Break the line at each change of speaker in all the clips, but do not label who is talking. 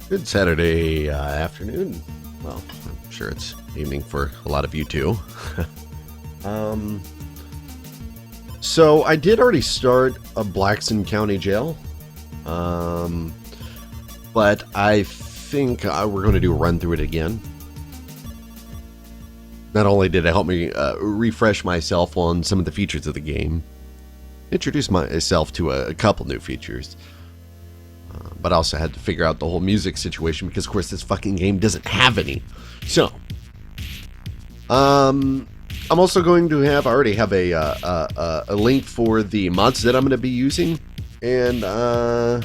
Good Saturday afternoon. Well, I'm sure it's evening for a lot of you too. So I did already start a Blackson County Jail, but I think we're going to do a run through it again. Not only did it help me refresh myself on some of the features of the game, introduce myself to a couple new features, but I also had to figure out the whole music situation because, of course, this fucking game doesn't have any. So, I'm also going to have, I already have a link for the mods that I'm going to be using, and I'm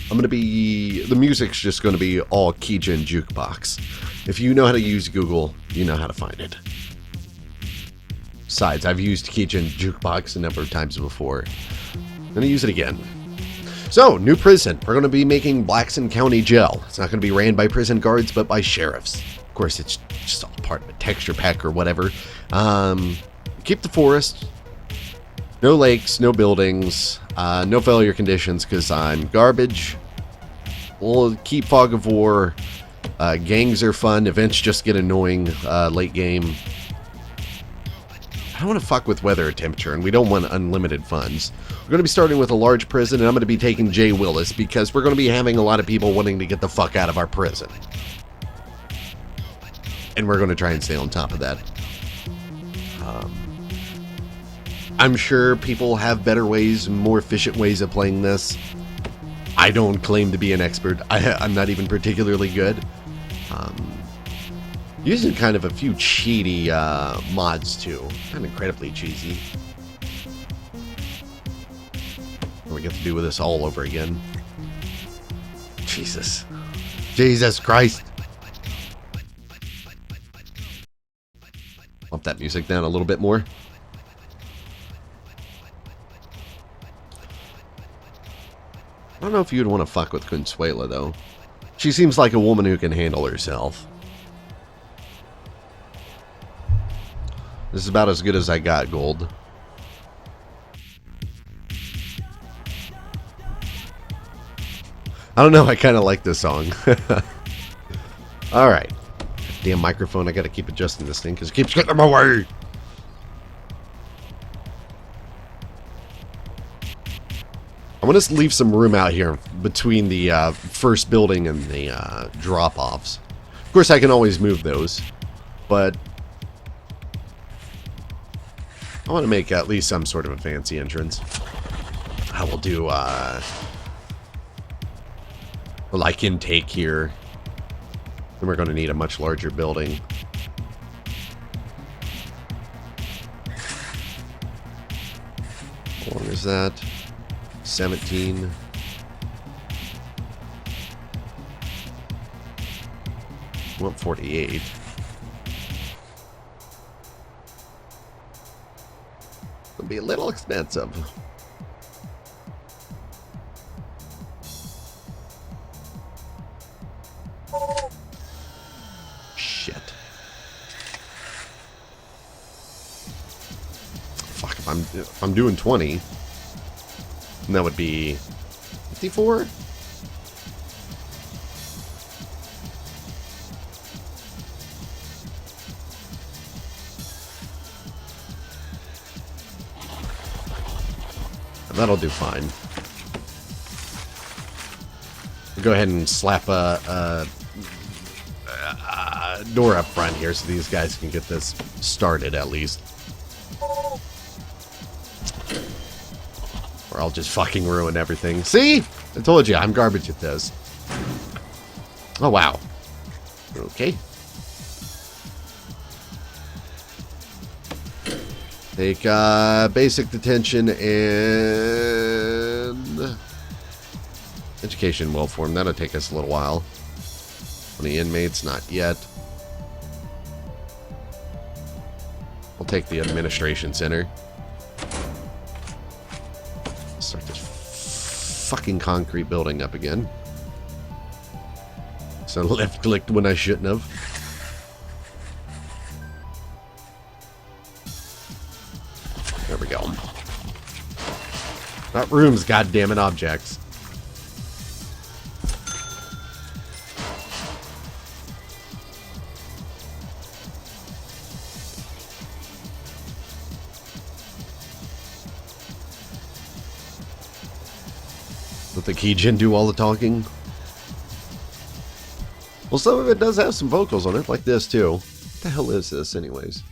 going to be, the music's just going to be all Keygen Jukebox. If you know how to use Google, you know how to find it. Besides, I've used Keygen Jukebox a number of times before. I'm going to use it again. So, new prison. We're going to be making Blackson County Jail. It's not going to be ran by prison guards, but by sheriffs. Of course, it's just all part of a texture pack or whatever. Keep the forest. No lakes, no buildings, no failure conditions because I'm garbage. We'll keep Fog of War. Gangs are fun. Events just get annoying late game. I don't want to fuck with weather or temperature, and we don't want unlimited funds. We're going to be starting with a large prison, and I'm going to be taking Jay Willis because we're going to be having a lot of people wanting to get the fuck out of our prison. And we're going to try and stay on top of that. I'm sure people have better ways, more efficient ways of playing this. I don't claim to be an expert. I'm not even particularly good. Using kind of a few cheaty mods too. Kind of incredibly cheesy. We get to do with this all over again. Jesus. Jesus Christ. Bump that music down a little bit more. I don't know if you'd want to fuck with Consuela though. She seems like a woman who can handle herself. This is about as good as I got, Gold. I don't know, I kind of like this song. Alright. Damn microphone, I gotta keep adjusting this thing because it keeps getting in my way. I want to leave some room out here between the first building and the drop-offs. Of course, I can always move those, but I want to make at least some sort of a fancy entrance. I will do, like intake here. Then we're going to need a much larger building. How long is that? 17. I want 48. It'll be a little expensive. Shit. Fuck, if I'm doing 20, and that would be 54? That'll do fine. We'll go ahead and slap a door up front here so these guys can get this started at least. Or I'll just fucking ruin everything. See? I told you, I'm garbage at this. Oh, wow. Okay. Take basic detention and education well formed. That'll take us a little while. 20 inmates, not yet. We'll take the administration center. Start this fucking concrete building up again. So left clicked when I shouldn't have. There we go. Not rooms, goddammit, objects. Let the Keijin do all the talking. Well, some of it does have some vocals on it, like this too. What the hell is this, anyways?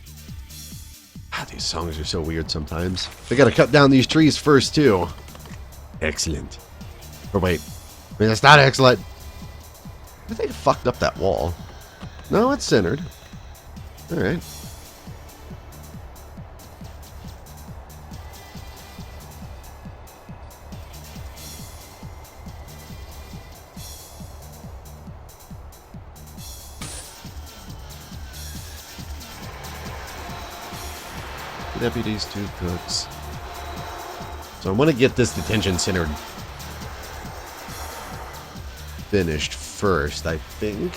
Ah, these songs are so weird sometimes. They gotta cut down these trees first, too. Excellent. Or wait. I mean, that's not excellent. I think I fucked up that wall. No, it's centered. Alright. Deputies, 2 cooks. So I want to get this detention center finished first, I think.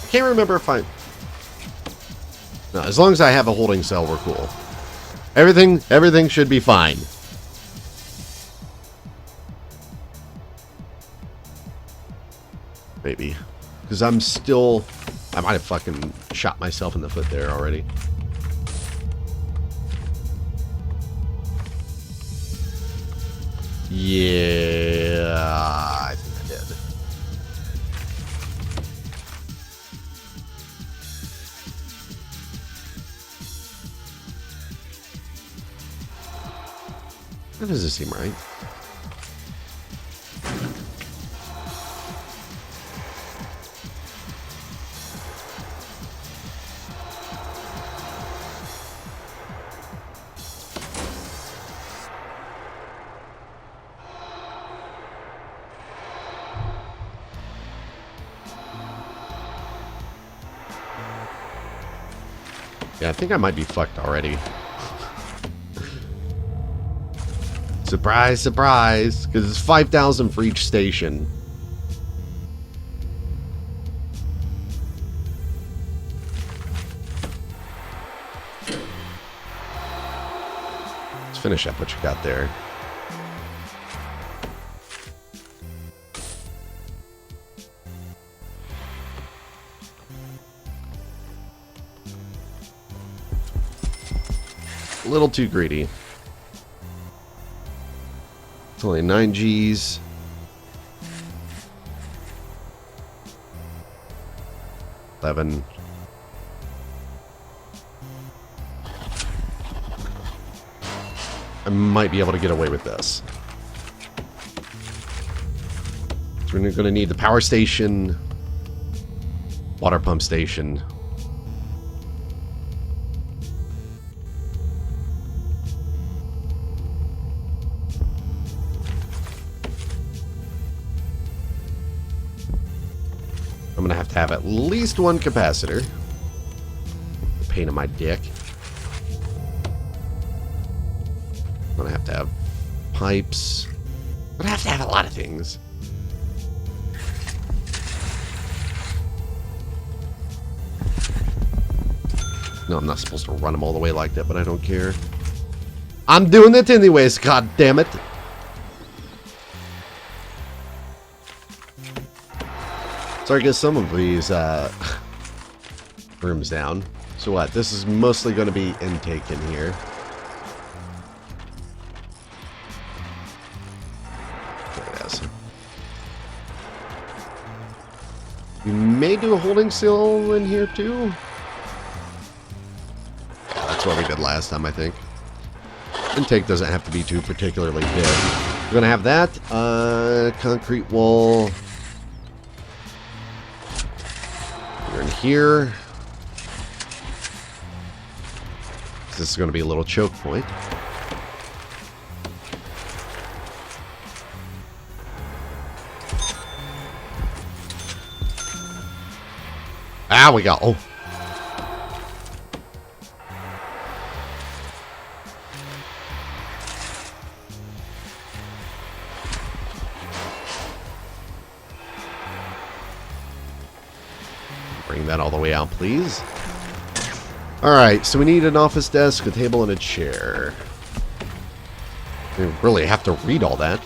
I can't remember if I... No, as long as I have a holding cell, we're cool. Everything should be fine. Maybe. Because I'm still... I might have fucking shot myself in the foot there already. Yeah, I think I did. That doesn't seem right. Yeah, I think I might be fucked already. Surprise, surprise. Because it's 5,000 for each station. Let's finish up what you got there. A little too greedy. It's only 9 Gs. $11. I might be able to get away with this. So we're going to need the power station, water pump station. I'm going to have at least 1 capacitor. Pain in my dick. I'm going to have pipes. I'm going to have a lot of things. No, I'm not supposed to run them all the way like that, but I don't care. I'm doing it anyways, god damn it. So I guess some of these rooms down. So what? This is mostly going to be intake in here. There it is. We may do a holding cell in here too. Yeah, that's what we did last time, I think. Intake doesn't have to be too particularly big. We're going to have that. Concrete wall. We're in here. This is going to be a little choke point. Ah, we got... Oh. Bring that all the way out, please. Alright, so we need an office desk, a table, and a chair. We really have to read all that.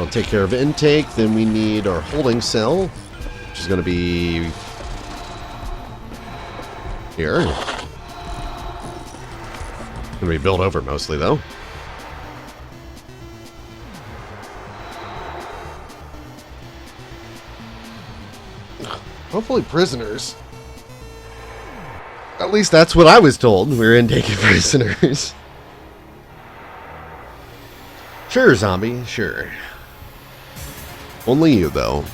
That'll take care of intake. Then we need our holding cell, which is going to be here. Going to be built over mostly, though. Hopefully prisoners. At least that's what I was told. We were intaking prisoners. Sure, zombie. Sure. Only you, though.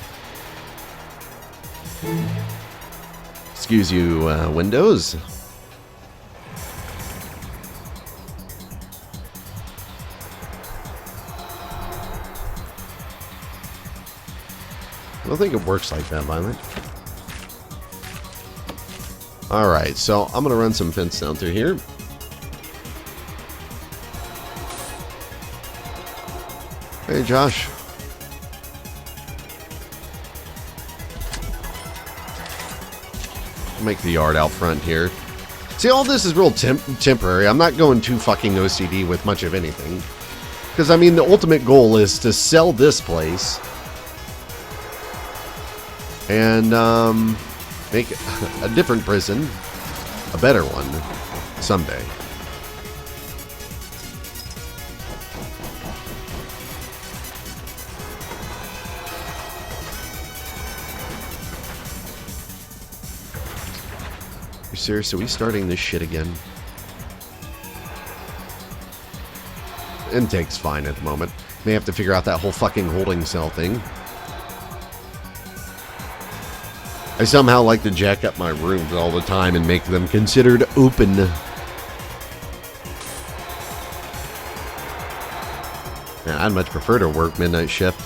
Excuse you, Windows. I don't think it works like that, Violet. Alright, so I'm going to run some fence down through here. Hey, Josh. Make the yard out front here. See, all this is real temporary. I'm not going too fucking OCD with much of anything. Because, I mean, the ultimate goal is to sell this place. And, make a different prison a better one someday. You serious? Are we starting this shit again? Intake's fine at the moment. May have to figure out that whole fucking holding cell thing. I somehow like to jack up my rooms all the time and make them considered open. Man, I'd much prefer to work midnight shift.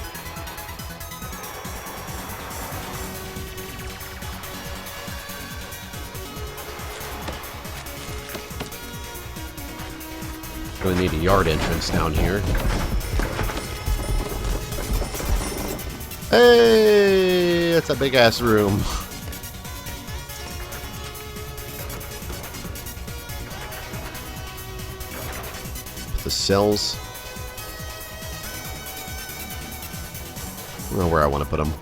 Really need a yard entrance down here. Hey, it's a big ass room. The cells. I don't know where I want to put them.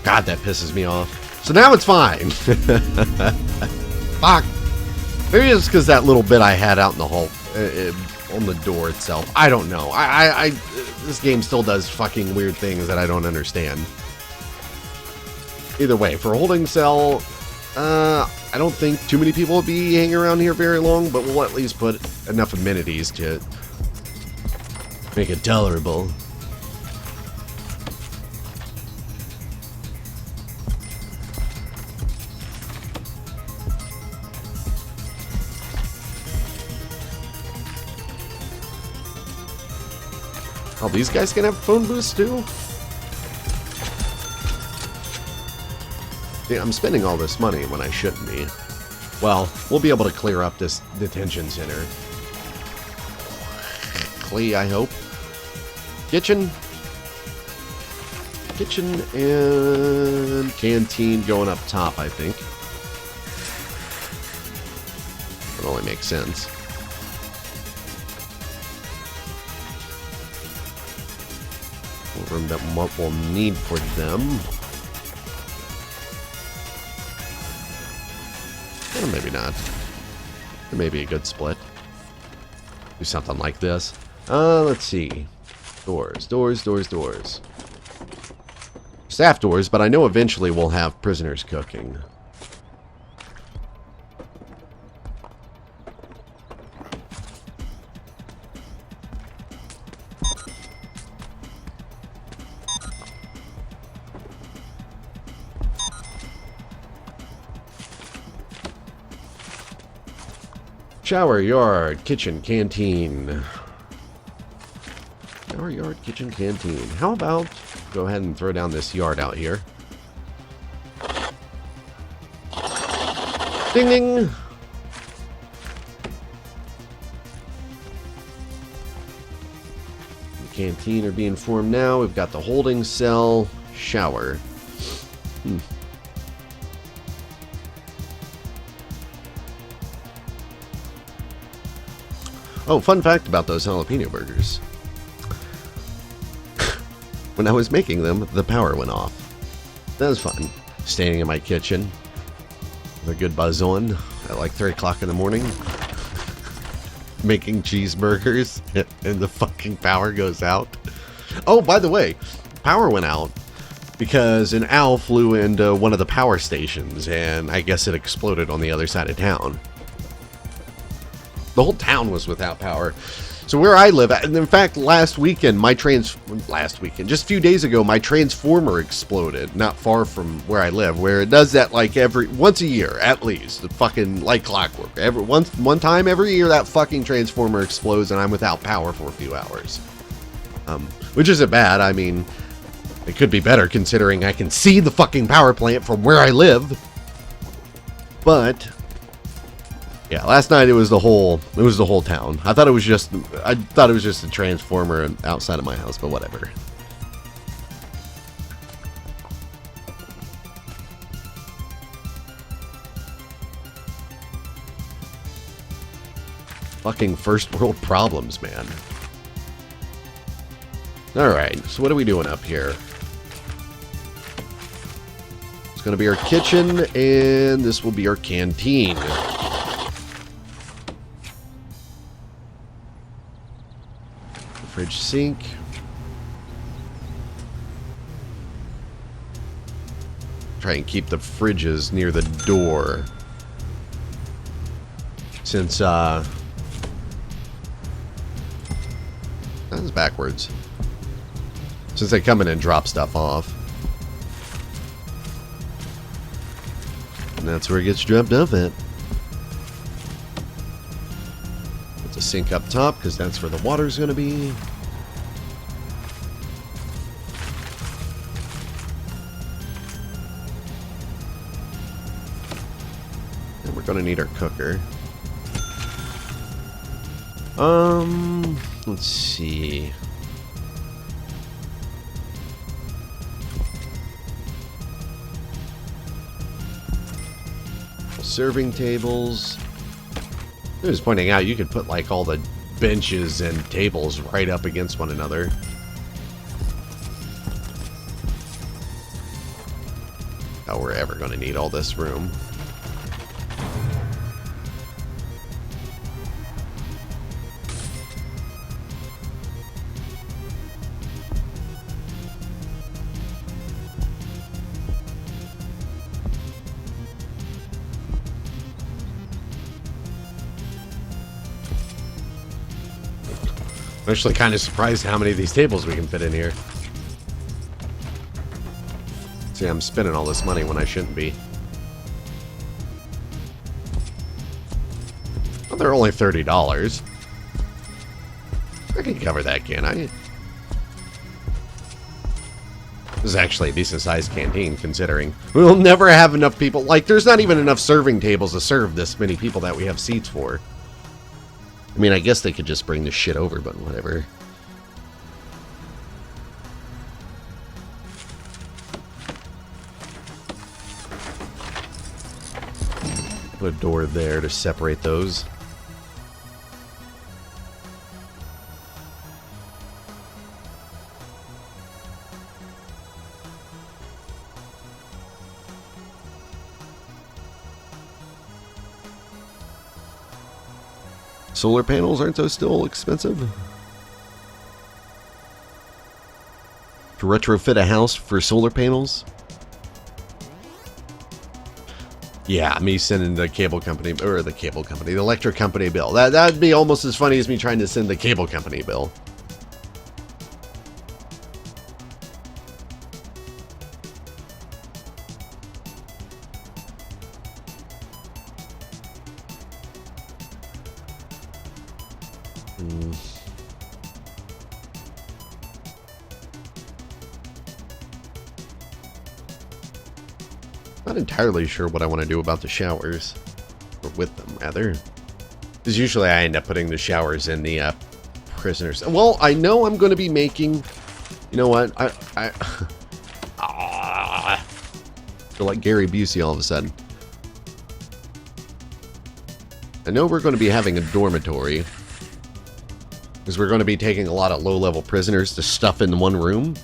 God, that pisses me off. So now it's fine. Fuck. Maybe it's because that little bit I had out in the hall on the door itself. I don't know. This game still does fucking weird things that I don't understand. Either way, for a holding cell, I don't think too many people will be hanging around here very long, but we'll at least put enough amenities to make it tolerable. Oh, these guys can have phone booths too? Yeah, I'm spending all this money when I shouldn't be. Well, we'll be able to clear up this detention center. Clee, I hope. Kitchen. Kitchen and canteen going up top, I think. It only makes sense. Room that what we'll need for them. Or maybe not. It may be a good split. Do something like this. Let's see. Doors, doors, doors, doors. Staff doors, but I know eventually we'll have prisoners cooking. Shower, yard, kitchen, canteen. Shower, yard, kitchen, canteen. How about go ahead and throw down this yard out here. Ding ding! The canteen are being formed now. We've got the holding cell, shower. Oh, fun fact about those jalapeno burgers. When I was making them, the power went off. That was fun. Standing in my kitchen with a good buzz on at like 3 o'clock in the morning. Making cheeseburgers and the fucking power goes out. Oh, by the way, power went out because an owl flew into one of the power stations and I guess it exploded on the other side of town. The whole town was without power. So where I live, and in fact, just a few days ago, my transformer exploded not far from where I live, where it does that like once a year, at least. The fucking, like clockwork. One time every year, that fucking transformer explodes and I'm without power for a few hours. Which isn't bad. I mean, it could be better considering I can see the fucking power plant from where I live. But yeah, last night it was the whole town. I thought it was just a transformer outside of my house, but whatever. Fucking first world problems, man. Alright, so what are we doing up here? It's gonna be our kitchen, and this will be our canteen. Fridge, sink. Try and keep the fridges near the door. Since, that was backwards. Since they come in and drop stuff off. And that's where it gets dropped off at. Put the sink up top, because that's where the water's going to be. And we're going to need our cooker. Let's see. Serving tables. I was pointing out you could put like all the benches and tables right up against one another. Oh, we're ever going to need all this room. I'm actually kind of surprised how many of these tables we can fit in here. See, I'm spending all this money when I shouldn't be. Well, they're only $30. I can cover that, can't I? This is actually a decent-sized canteen, considering we'll never have enough people. Like, there's not even enough serving tables to serve this many people that we have seats for. I mean, I guess they could just bring this shit over, but whatever. Put a door there to separate those. Solar panels, aren't those still expensive? To retrofit a house for solar panels? Yeah, me sending the cable company, or the electric company bill. That'd be almost as funny as me trying to send the cable company bill. Hmm. Not entirely sure what I want to do about the showers. Or with them, rather. Because usually I end up putting the showers in the prisoners. Well, I know I'm going to be making... You know what? I feel like Gary Busey all of a sudden. I know we're going to be having a dormitory. Because we're going to be taking a lot of low-level prisoners to stuff in one room.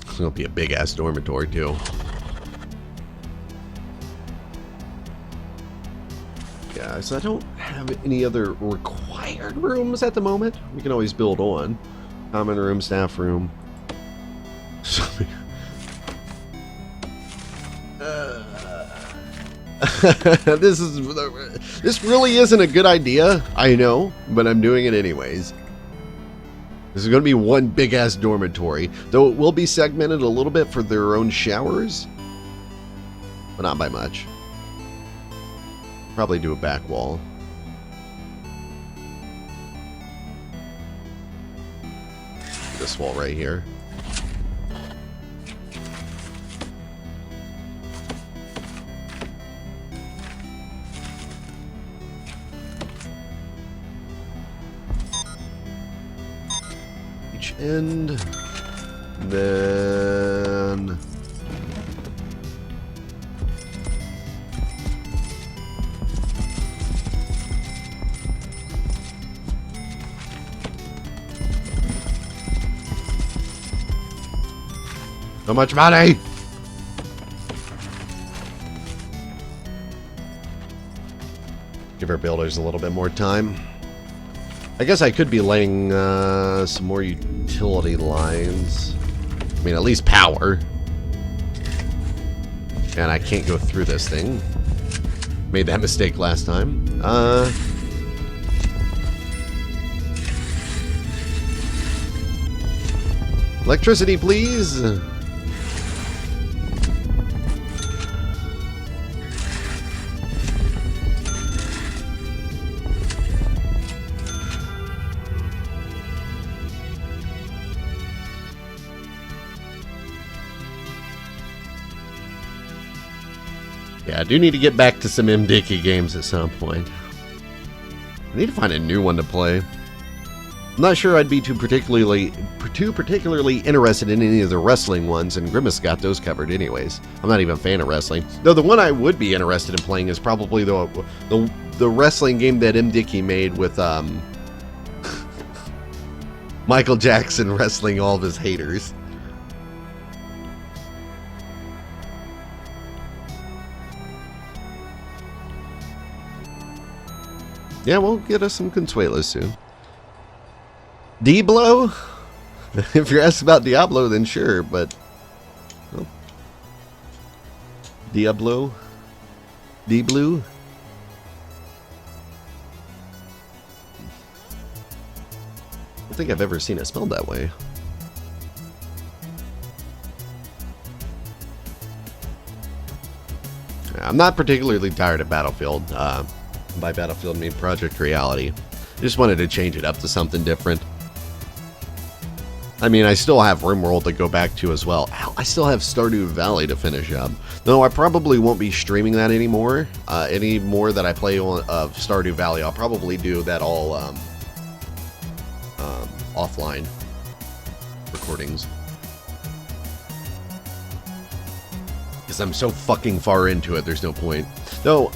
It's going to be a big-ass dormitory, too. Yeah, so I don't have any other required rooms at the moment. We can always build on. Common room, staff room. This really isn't a good idea, I know, but I'm doing it anyways. This is going to be one big-ass dormitory, though it will be segmented a little bit for their own showers, but not by much. Probably do a back wall. This wall right here. Each end. Then... So much money! Give our builders a little bit more time. I guess I could be laying some more utility lines. I mean, at least power. And I can't go through this thing. Made that mistake last time. Electricity, please! Yeah, I do need to get back to some M-Dicky games at some point. I need to find a new one to play. I'm not sure I'd be too particularly interested in any of the wrestling ones, and Grimace got those covered anyways. I'm not even a fan of wrestling. Though the one I would be interested in playing is probably the wrestling game that M-Dicky made with Michael Jackson wrestling all of his haters. Yeah, we'll get us some Consuelos soon. Diablo? If you're asked about Diablo, then sure, but... Well, Diablo? D-Blue? I don't think I've ever seen it spelled that way. I'm not particularly tired of Battlefield. By Battlefield, I mean Project Reality. I just wanted to change it up to something different. I mean, I still have RimWorld to go back to as well. I still have Stardew Valley to finish up. No, I probably won't be streaming that anymore. Any more that I play on Stardew Valley, I'll probably do that all offline recordings. Because I'm so fucking far into it, there's no point. Though,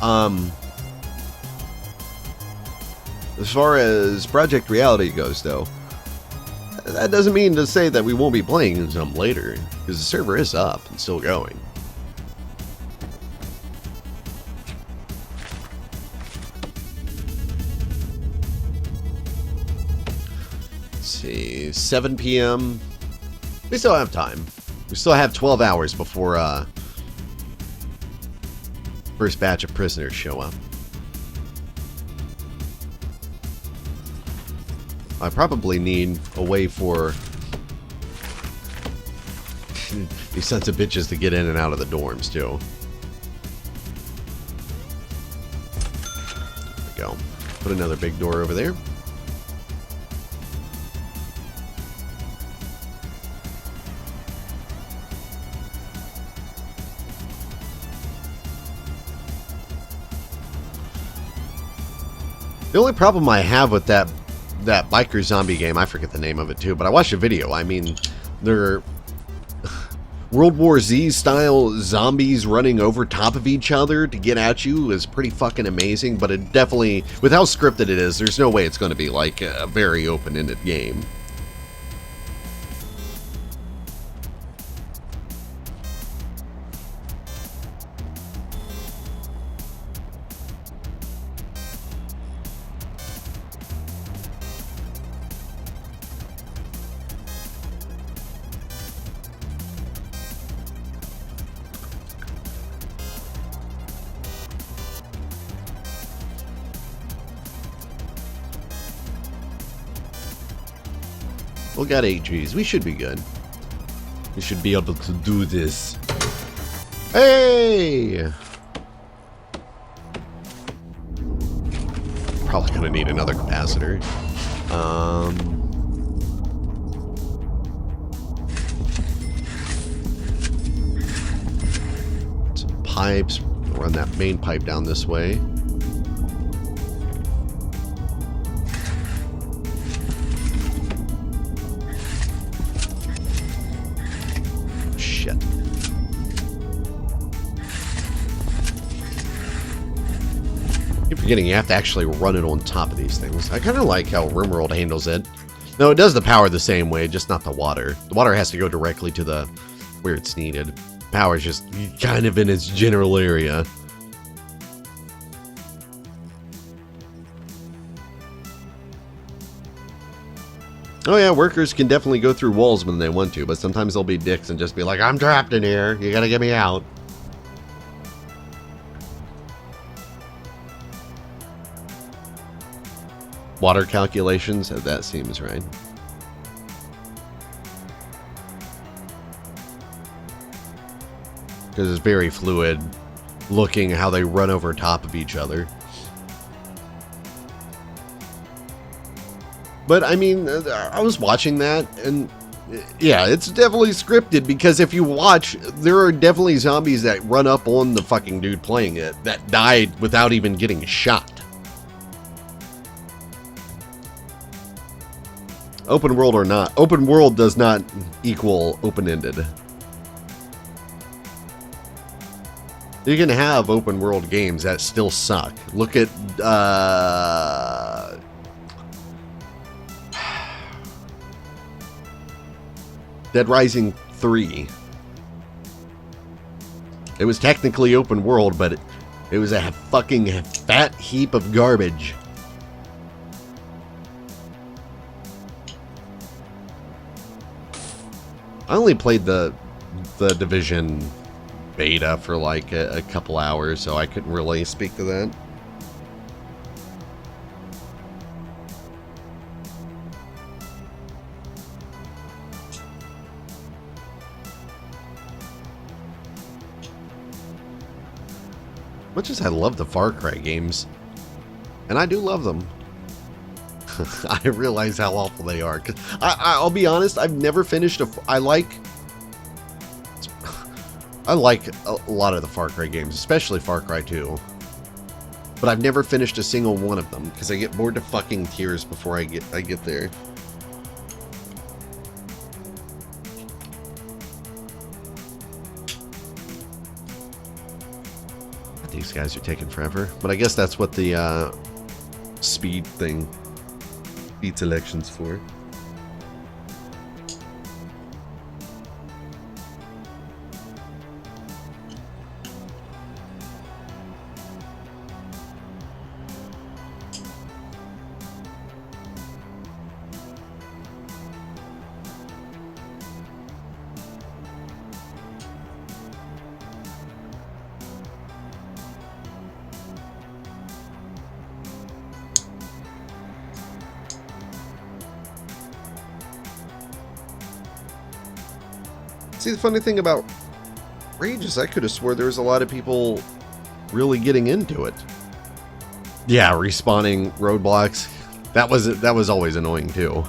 as far as Project Reality goes, though, that doesn't mean to say that we won't be playing some later, because the server is up and still going. Let's see, 7 p.m. We still have time. We still have 12 hours before first batch of prisoners show up. I probably need a way for these sons of bitches to get in and out of the dorms, too. put another big door over there. The only problem I have with that biker zombie game, I forget the name of it too, but I watched a video. I mean, they're World War Z style zombies running over top of each other to get at you is pretty fucking amazing, but it definitely, with how scripted it is, there's no way it's going to be like a very open-ended game. We got 8 Gs. We should be good. We should be able to do this. Hey! Probably gonna need another capacitor. Some pipes. Run that main pipe down this way. Keep forgetting you have to actually run it on top of these things. I kind of like how RimWorld handles it. No, it does the power the same way, just not the water. The water has to go directly to the where it's needed. Power is just kind of in its general area. Oh yeah, workers can definitely go through walls when they want to, but sometimes they'll be dicks and just be like, I'm trapped in here, you gotta get me out. Water calculations, that seems right. Because it's very fluid looking how they run over top of each other. But I mean, I was watching that and yeah, it's definitely scripted because if you watch, there are definitely zombies that run up on the fucking dude playing it that died without even getting shot. Open world or not, open world does not equal open-ended. You can have open world games that still suck. Look at Dead Rising 3. It was technically open world, but it was a fucking fat heap of garbage. I only played the Division beta for like a couple hours, so I couldn't really speak to that. Much as I love the Far Cry games, and I do love them, I realize how awful they are. Cause I'll be honest, I've never finished I like a lot of the Far Cry games, especially Far Cry 2. But I've never finished a single one of them because I get bored to fucking tears before I get there. These guys are taking forever, but I guess that's what the speed selection's for. See, the funny thing about Rage is I could have swore there was a lot of people really getting into it. Yeah, respawning roadblocks. That was always annoying too.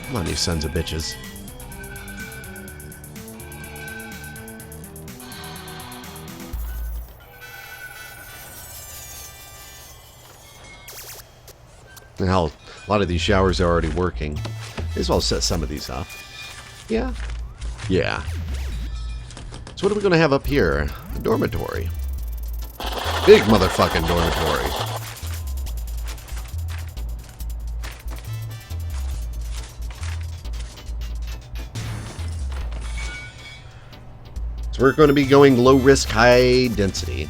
Come on, you sons of bitches. And hell, a lot of these showers are already working. May as well set some of these up. Yeah. Yeah. So what are we going to have up here? A dormitory. Big motherfucking dormitory. So we're going to be going low risk, high density.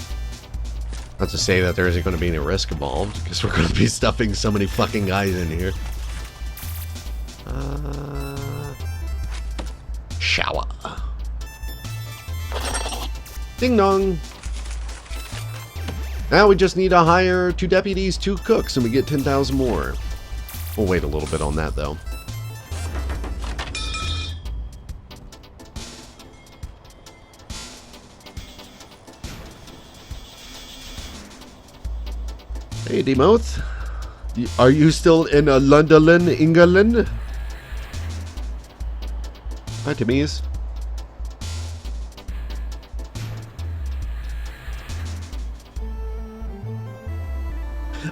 Not to say that there isn't going to be any risk involved, because we're going to be stuffing so many fucking guys in here. Shower. Ding dong. Now we just need to hire 2 deputies, 2 cooks, and we get 10,000 more. We'll wait a little bit on that, though. Hey, Demoth. Are you still in London, England? Hi, Timmy's.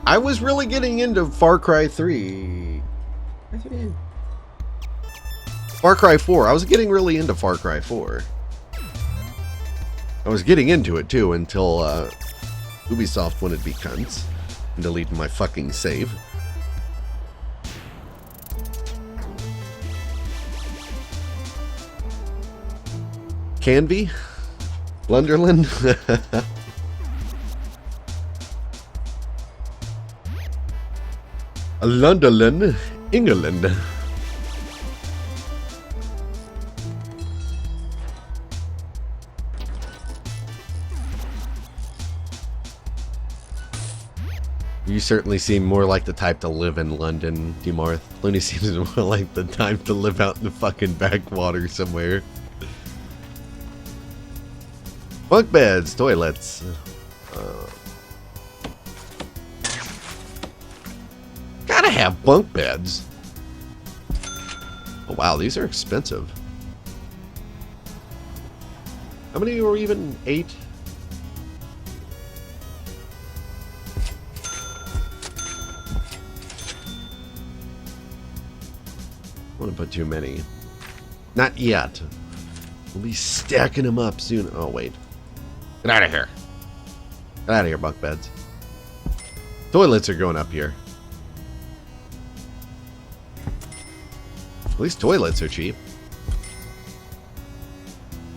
I was really getting into Far Cry 3. Far Cry 4. I was getting really into Far Cry 4. I was getting into it, too, until Ubisoft wanted to be cunts. And deleted my fucking save. Canvey? Blunderland? London, England. You certainly seem more like the type to live in London, Demarth. Looney seems more like the type to live out in the fucking backwater somewhere. Bunk beds, toilets. Gotta have bunk beds. Oh wow, these are expensive. How many were even? 8? I want to put too many. Not yet. We'll be stacking them up soon. Oh, wait. Get out of here. Get out of here, bunk beds. Toilets are going up here. At least toilets are cheap.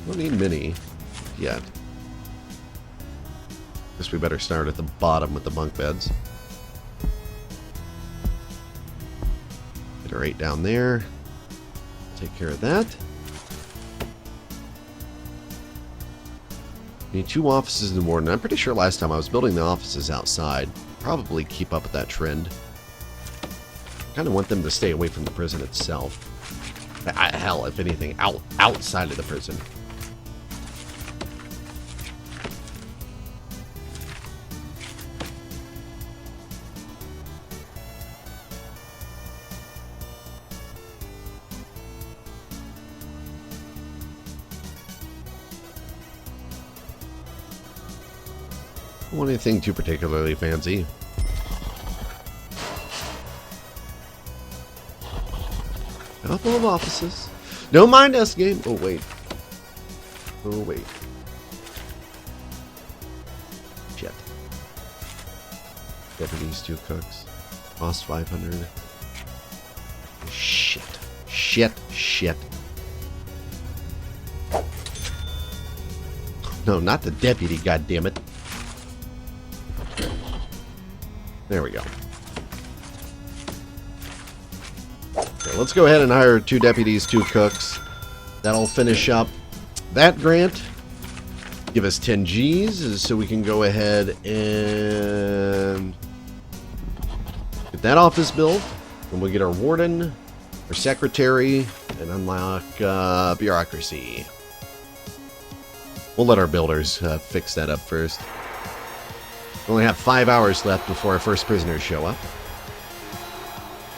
Don't need many yet. Guess we better start at the bottom with the bunk beds. Get our 8 down there. Take care of that. Need 2 offices in the morning. I'm pretty sure last time I was building the offices outside. Probably keep up with that trend. Kind of want them to stay away from the prison itself. Hell, if anything, outside of the prison. Don't want anything too particularly fancy. Couple of offices. Don't mind us, game. Oh, wait. Oh, wait. Shit. Deputies, 2 cooks. Cost 500. Shit. Shit. Shit. No, not the deputy, goddammit. There we go. Okay, let's go ahead and hire 2 deputies, 2 cooks. That'll finish up that grant. Give us 10 G's so we can go ahead and get that office built. And we'll get our warden. our secretary and unlock bureaucracy. We'll let our builders fix that up first. We only have 5 hours left before our first prisoners show up.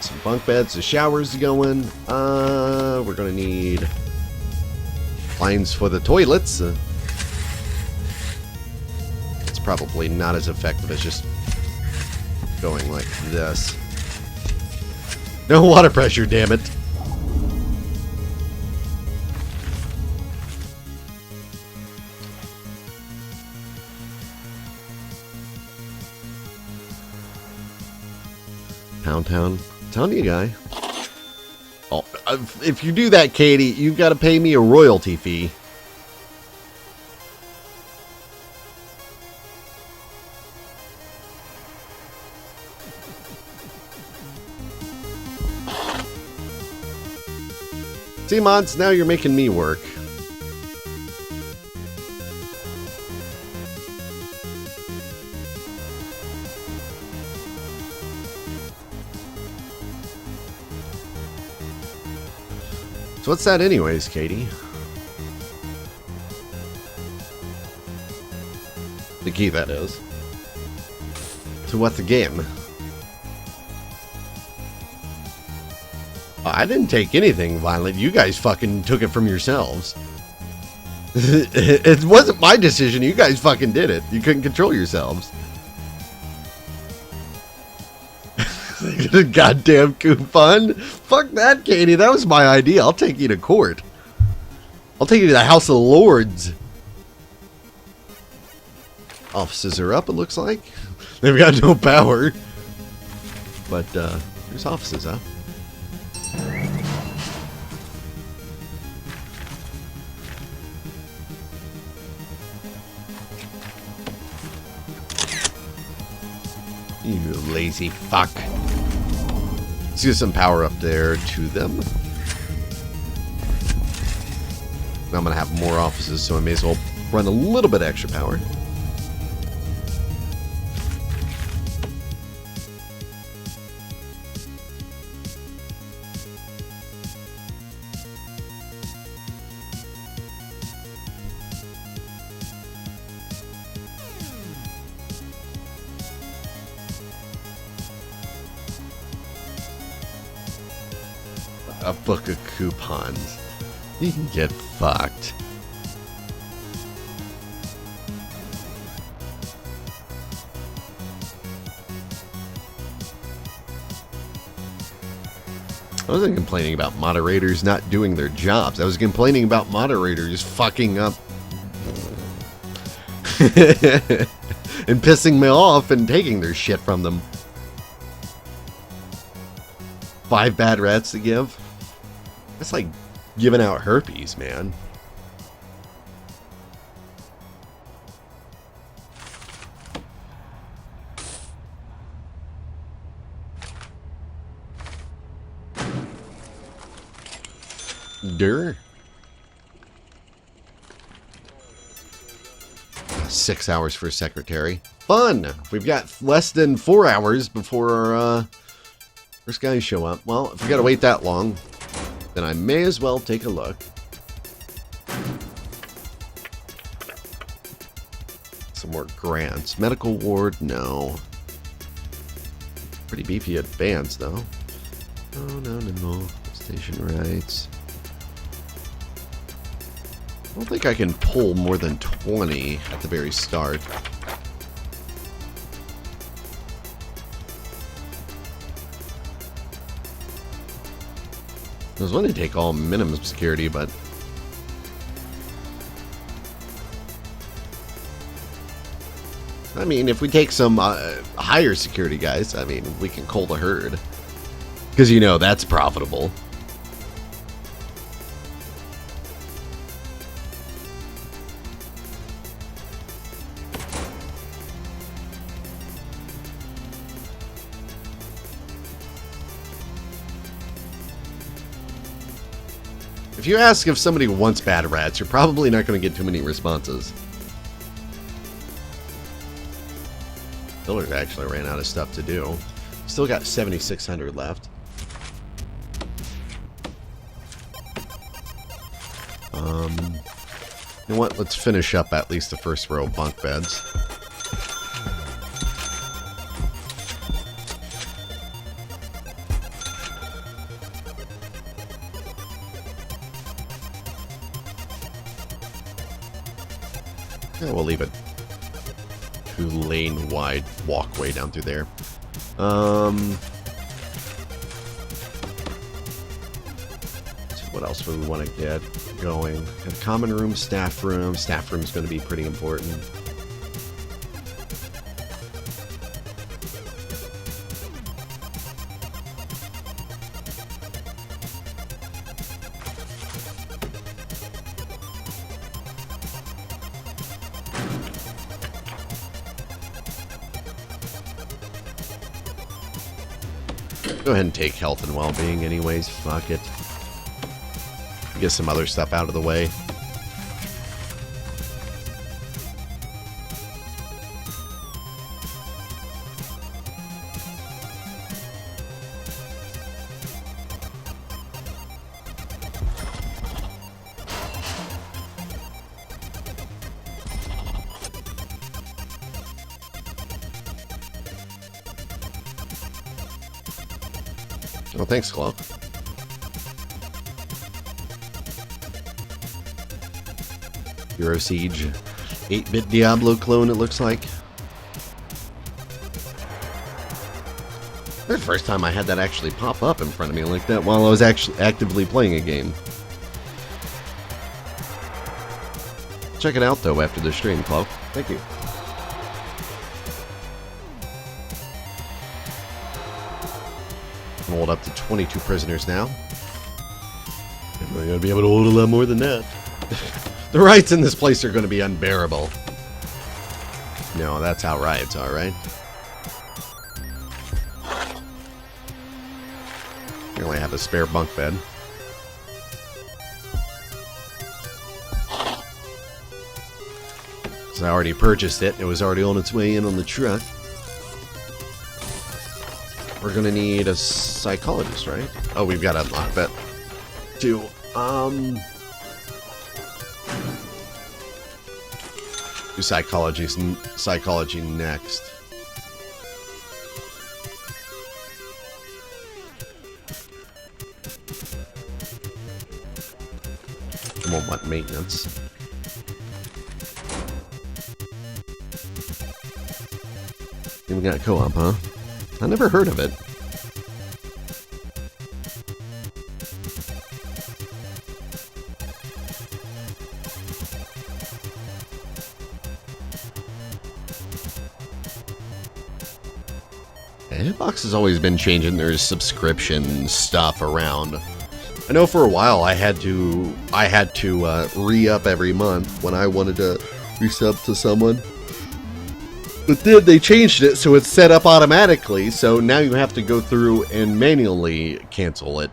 Some bunk beds, the showers going. We're gonna need lines for the toilets. It's probably not as effective as just going like this. No water pressure, damn it. Pound Town. Telling you, guy. Oh, if you do that, Katie, you've got to pay me a royalty fee. See, mods, now you're making me work. So what's that anyways, Katie? The key, that is. To what the game? I didn't take anything violent. You guys fucking took it from yourselves. It wasn't my decision. You guys fucking did it. You couldn't control yourselves. Goddamn coupon. Fuck that, Katie. That was my idea. I'll take you to court. I'll take you to the House of Lords. Offices are up, it looks like. They've got no power. But, there's offices up. You lazy fuck. Let's get some power up there to them. Now I'm going to have more offices, so I may as well run a little bit extra power. A book of coupons. You can get fucked. I wasn't complaining about moderators not doing their jobs. I was complaining about moderators fucking up. And pissing me off and taking their shit from them. 5 bad rats to give? That's like giving out herpes, man. Durr. 6 hours for secretary. Fun! We've got less than 4 hours before our first guys show up. Well, if we gotta wait that long, then I may as well take a look. Some more grants. Medical ward, no. Pretty beefy advance, though. No. Station rights. I don't think I can pull more than 20 at the very start. I was wanting to take all minimum security, but I mean, if we take some higher security guys, I mean, we can cull the herd. Because, you know, that's profitable. If you ask if somebody wants bad rats, you're probably not going to get too many responses. Builders actually ran out of stuff to do. Still got 7,600 left. You know what? Let's finish up at least the first row of bunk beds. Yeah, we'll leave it 2-lane wide walkway down through there. What else would we want to get going? Got common room, staff room. Staff room is going to be pretty important. Go ahead and take health and well-being anyways. Fuck it. Get some other stuff out of the way. Oh, thanks, Chloe. Hero Siege. 8-bit Diablo clone, it looks like. The first time I had that actually pop up in front of me like that while I was actually actively playing a game. Check it out, though, after the stream, Chloe. Thank you. Hold up to 22 prisoners now. We're going to be able to hold a lot more than that. The riots in this place are going to be unbearable. No, that's how riots are, right? We only have a spare bunk bed. So I already purchased it. It was already on its way in on the truck. We're going to need a psychologist, right? Oh, we've got to unlock that too. Do psychology next. I won't want maintenance. We got co-op, huh? I never heard of it. Hitbox has always been changing their subscription stuff around. I know for a while I had to re-up every month when I wanted to resub to someone. But then they changed it so it's set up automatically, so now you have to go through and manually cancel it.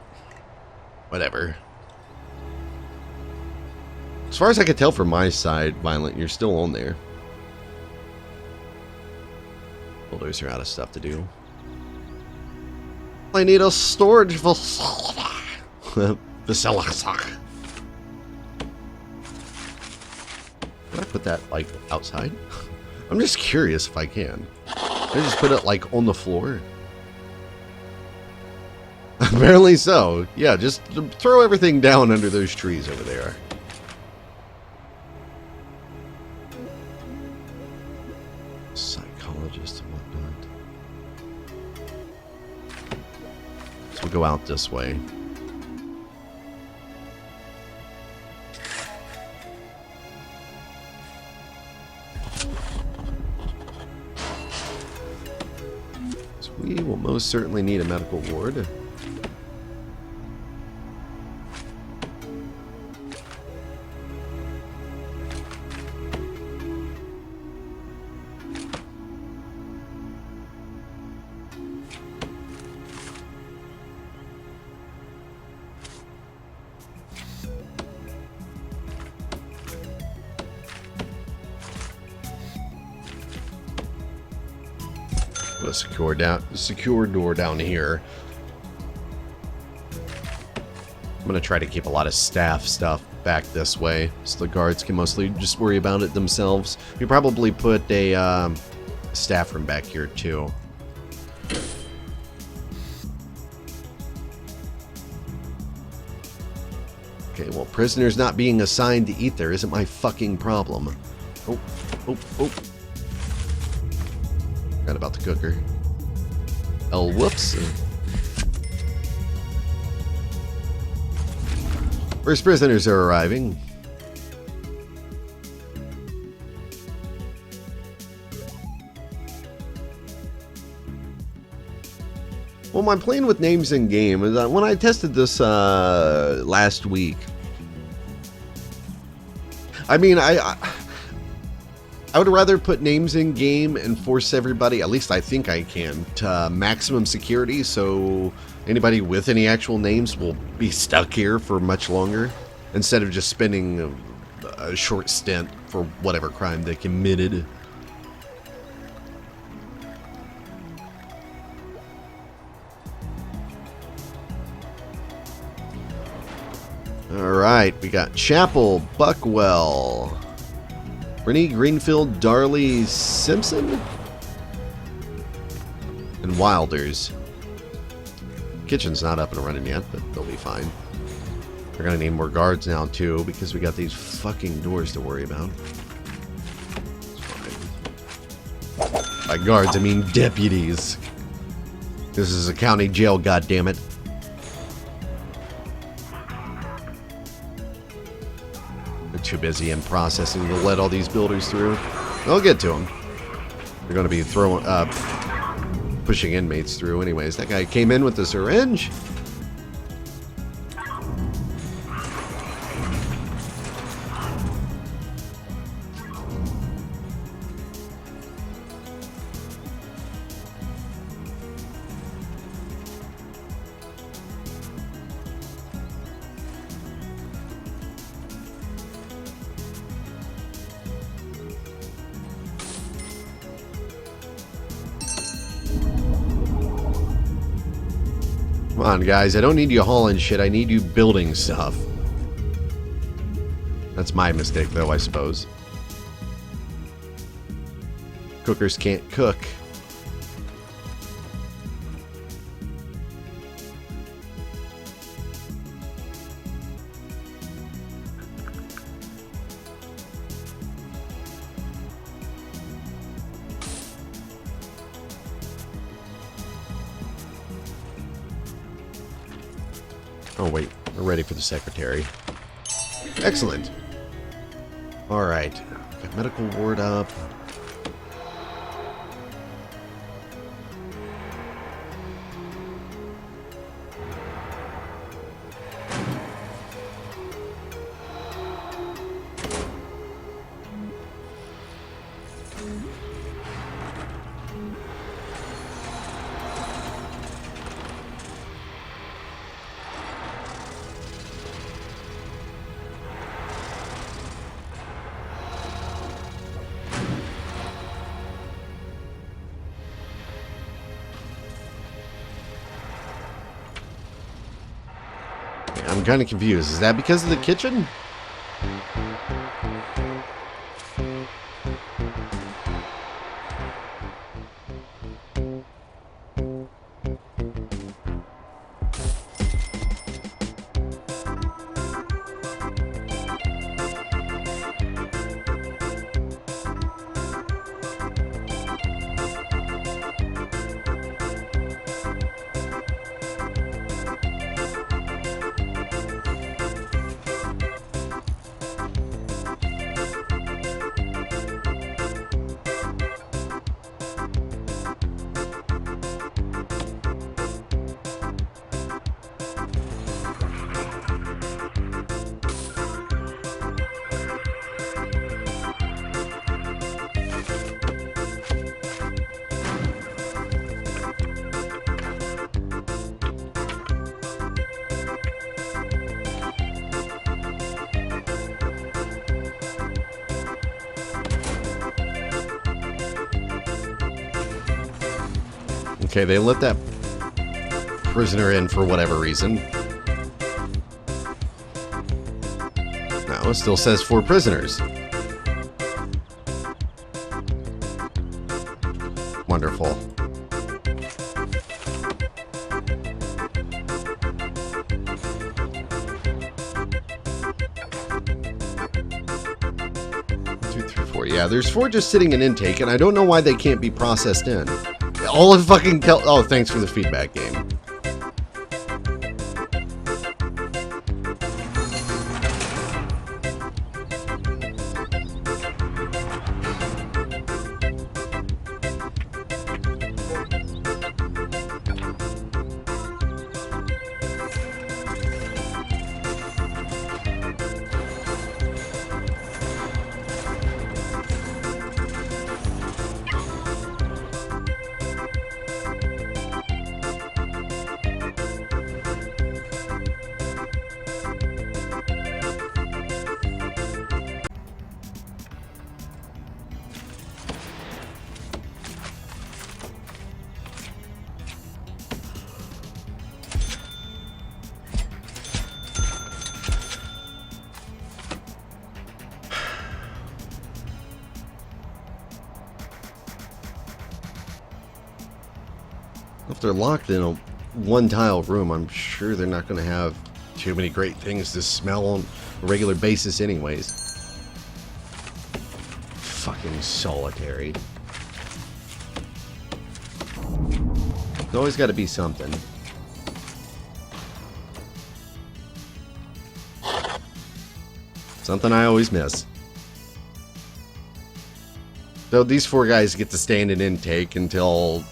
Whatever. As far as I can tell from my side, Violent, you're still on there. Builders are out of stuff to do. I need a storage facility. Can I put that, like, outside? I'm just curious if I can. Can I just put it, like, on the floor? Apparently so. Yeah, just throw everything down under those trees over there. Psychologist and whatnot. So we'll go out this way. So we will most certainly need a medical ward. Put a secure door down here. I'm gonna try to keep a lot of staff stuff back this way, so the guards can mostly just worry about it themselves. We probably put a staff room back here too. Okay, well, prisoners not being assigned to eat there isn't my fucking problem. Oh, oh, oh. Forgot about the cooker. Oh, whoops. First prisoners are arriving. Well, my plan with names in game is that when I tested this last week, I mean, I would rather put names in game and force everybody, at least I think I can, to maximum security, so anybody with any actual names will be stuck here for much longer, instead of just spending a short stint for whatever crime they committed. Alright, we got Chapel, Buckwell, Rennie, Greenfield, Darley, Simpson, and Wilders. Kitchen's not up and running yet, but they'll be fine. We're gonna need more guards now too, because we got these fucking doors to worry about. It's fine. By guards, I mean deputies. This is a county jail, goddammit. They're too busy in processing to let all these builders through. I'll get to them. They're gonna be throwing pushing inmates through anyways. That guy came in with a syringe. Come on, guys. I don't need you hauling shit. I need you building stuff. That's my mistake, though, I suppose. Cookers can't cook. Oh, wait. We're ready for the secretary. Excellent. Alright. Got medical ward up. I'm kind of confused. Is that because of the kitchen? Okay, they let that prisoner in for whatever reason. Oh, it still says 4 prisoners. Wonderful. Yeah, there's 4 just sitting in intake, and I don't know why they can't be processed in. All of fucking oh, thanks for the feedback game. If they're locked in a one-tile room, I'm sure they're not going to have too many great things to smell on a regular basis anyways. Fucking solitary. There's always got to be something. Something I always miss. So these 4 guys get to stand in intake until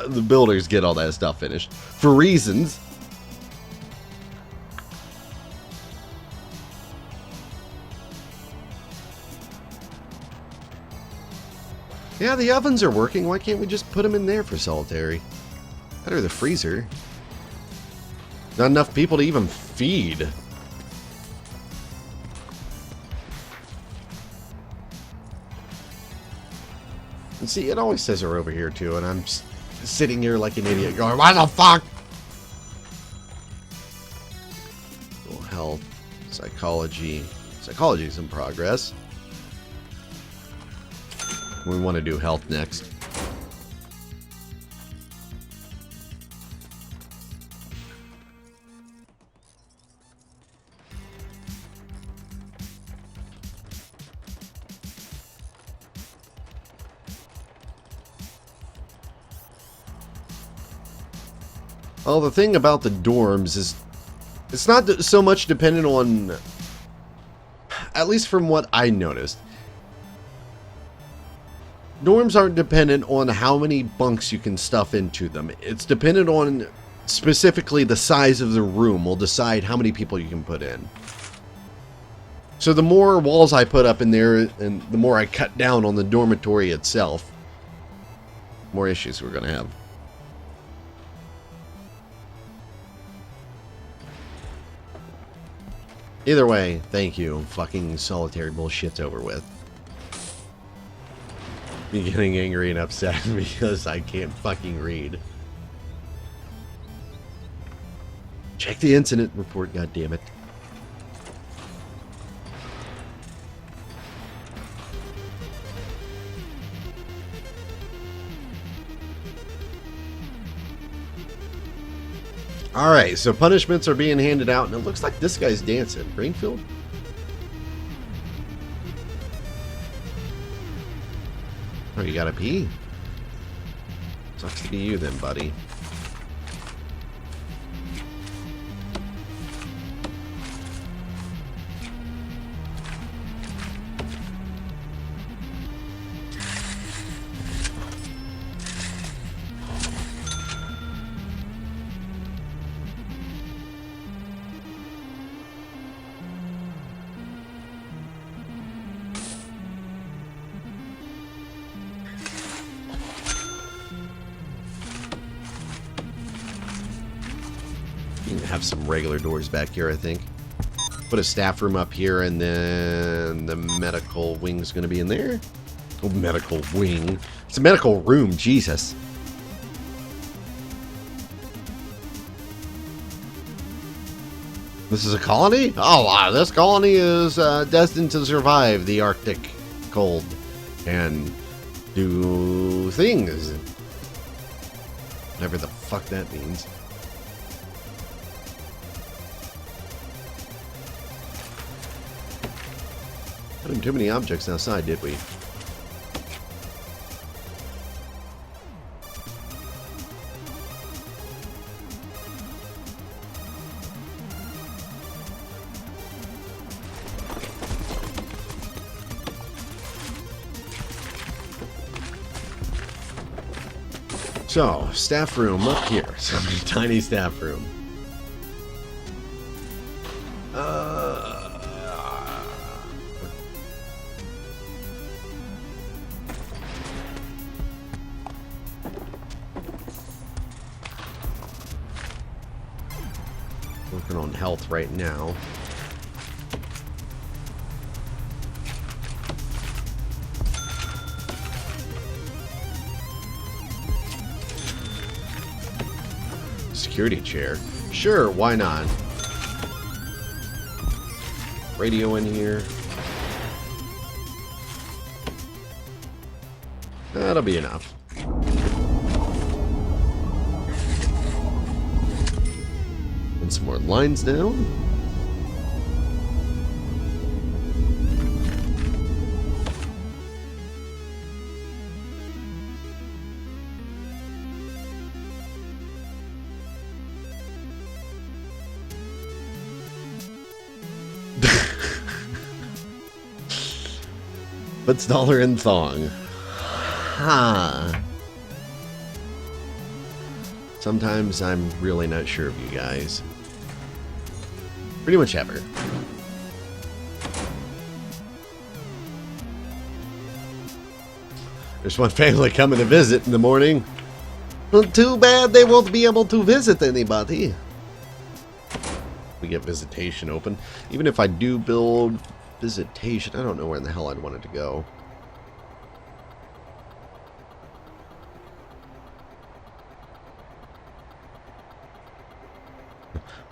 the builders get all that stuff finished. For reasons. Yeah, the ovens are working. Why can't we just put them in there for solitary? Better the freezer. Not enough people to even feed. And see, it always says they're over here too, and I'm sitting here like an idiot going, what the fuck? Health, psychology. Psychology's in progress. We want to do health next. Well, the thing about the dorms is it's not so much dependent on, at least from what I noticed, dorms aren't dependent on how many bunks you can stuff into them. It's dependent on specifically the size of the room will decide how many people you can put in. So the more walls I put up in there and the more I cut down on the dormitory itself, the more issues we're going to have. Either way, thank you. Fucking solitary bullshit's over with. Me getting angry and upset because I can't fucking read. Check the incident report, goddammit. Alright, so punishments are being handed out, and it looks like this guy's dancing. Greenfield? Oh, you gotta pee? Sucks to be you then, buddy. Have some regular doors back here, I think. Put a staff room up here, and then the medical wing's going to be in there. Oh, medical wing. It's a medical room, Jesus. This is a colony? Oh, wow. This colony is destined to survive the Arctic cold and do things. Whatever the fuck that means. Not too many objects outside, did we? So, staff room up here. So tiny staff room. Working on health right now. Security chair. Sure, why not? Radio in here. That'll be enough. And some more lines down. Puts dollar in thong. Huh. Sometimes I'm really not sure of you guys. Pretty much ever. There's one family coming to visit in the morning. Well, too bad they won't be able to visit anybody. We get visitation open. Even if I do build visitation, I don't know where in the hell I'd want it to go.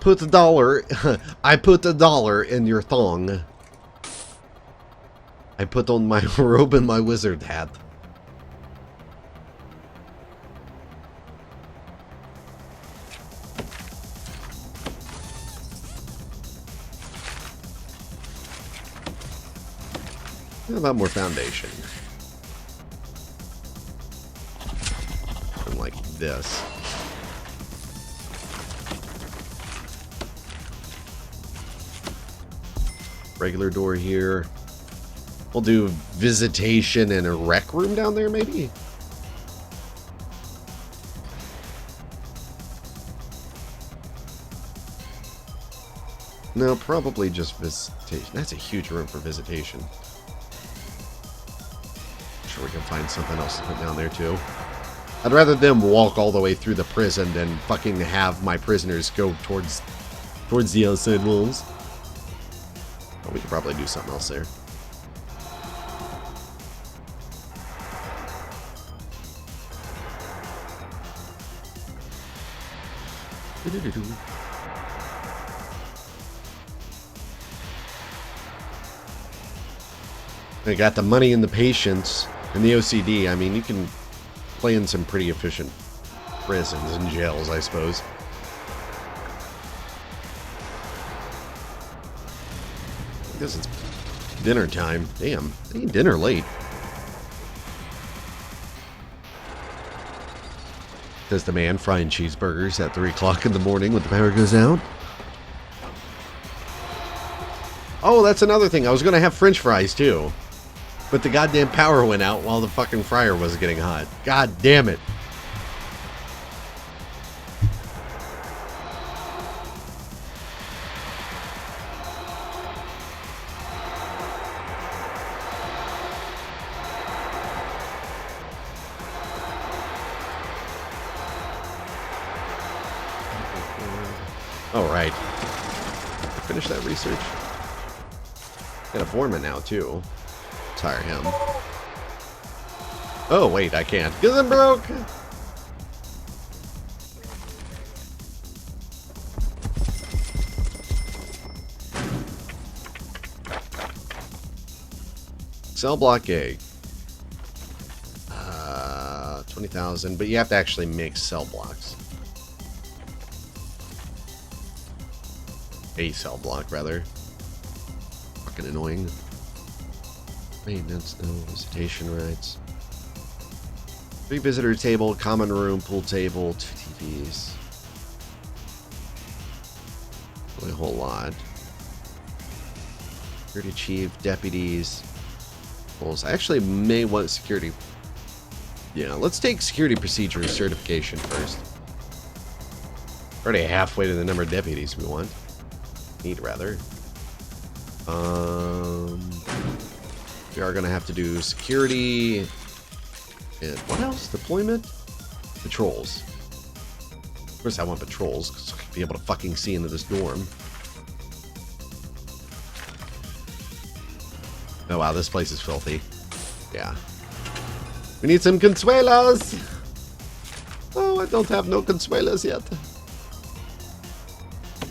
Put the dollar. I put the dollar in your thong. I put on my robe and my wizard hat. How about more foundation? Something like this. Regular door here. We'll do visitation and a rec room down there, maybe? No, probably just visitation. That's a huge room for visitation. Sure we can find something else to put down there too. I'd rather them walk all the way through the prison than fucking have my prisoners go towards the outside walls. Oh, we could probably do something else there. I got the money and the patience and the OCD. I mean, you can play in some pretty efficient prisons and jails, I suppose. I guess it's dinner time. Damn, I eat dinner late. Says the man frying cheeseburgers at 3 o'clock in the morning when the power goes out. Oh, that's another thing. I was going to have French fries too. But the goddamn power went out while the fucking fryer was getting hot. God damn it. All right. Finish that research. Got a foreman now too. Hire him. Oh wait, I can't because I'm broke. Cell block A. 20,000, but you have to actually make cell blocks. A cell block, rather. Fucking annoying. Maintenance, no visitation rights. 3 visitor table, common room, pool table, 2 TVs. Really a whole lot. Security chief, deputies. I actually may want security. Yeah, let's take security procedures certification first. Already halfway to the number of deputies we want. Need, rather. We are going to have to do security. And what else? Deployment? Patrols. Of course I want patrols, because I'll be able to fucking see into this dorm. Oh wow, this place is filthy. Yeah. We need some consuelos! Oh, I don't have no consuelos yet.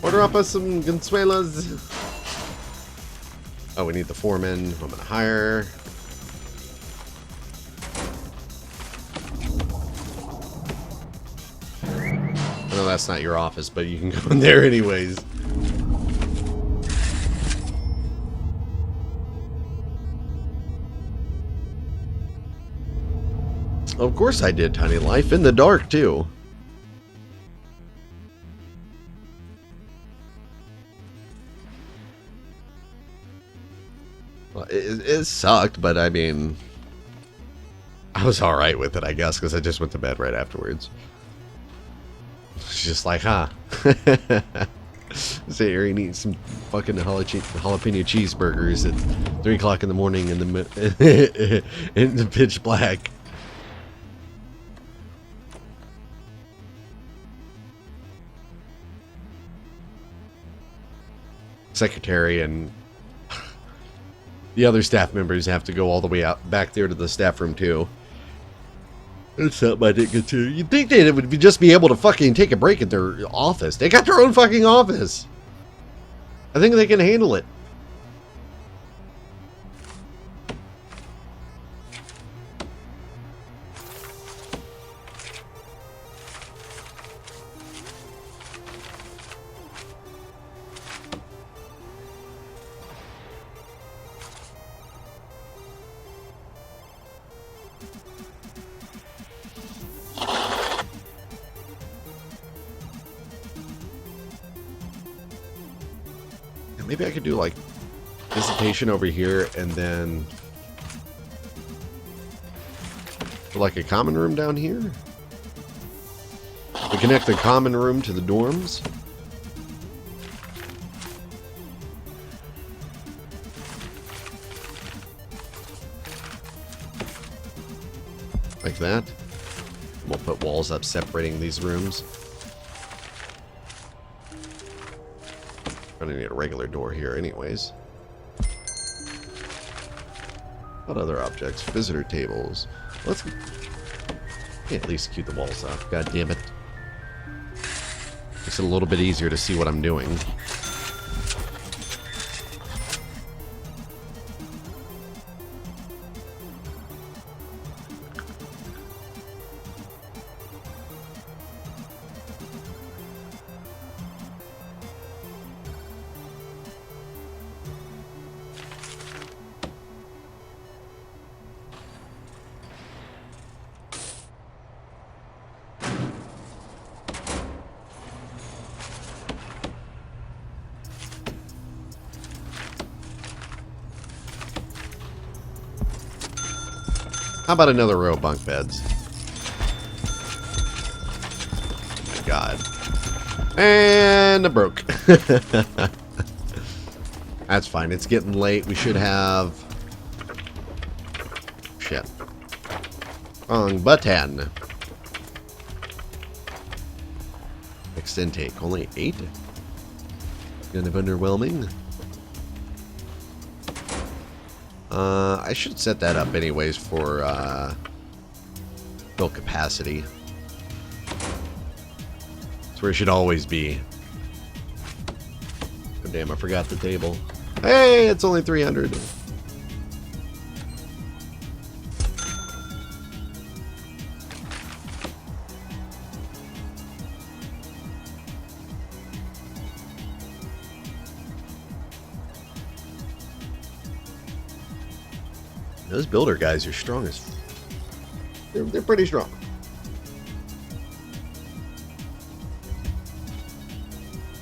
Order up us some consuelos. Oh, we need the foreman. I'm gonna hire. I know that's not your office, but you can go in there anyways. Of course I did, Tiny Life. In the dark, too. Well, it sucked, but I mean... I was alright with it, I guess, because I just went to bed right afterwards. It's just like, huh? Sit here and eat some fucking jalapeno cheeseburgers at 3 o'clock in the morning in the pitch black. Secretary and the other staff members have to go all the way out back there to the staff room too. That's something I didn't get to. You'd think they would just be able to fucking take a break at their office. They got their own fucking office. I think they can handle it. Maybe I could do like visitation over here and then like a common room down here. We connect the common room to the dorms. Like that. We'll put walls up separating these rooms. I'm gonna need a regular door here anyways. What other objects? Visitor tables. Let's at least keep the walls up. God damn it. Makes it a little bit easier to see what I'm doing. How about another row of bunk beds? Oh my god. And it broke. That's fine. It's getting late. We should have... Shit. Wrong button. Next intake. Only 8? Kind of underwhelming. I should set that up anyways for fill capacity. That's where it should always be. Oh, damn, I forgot the table. Hey, it's only 300. Those builder guys are strong as... They're pretty strong.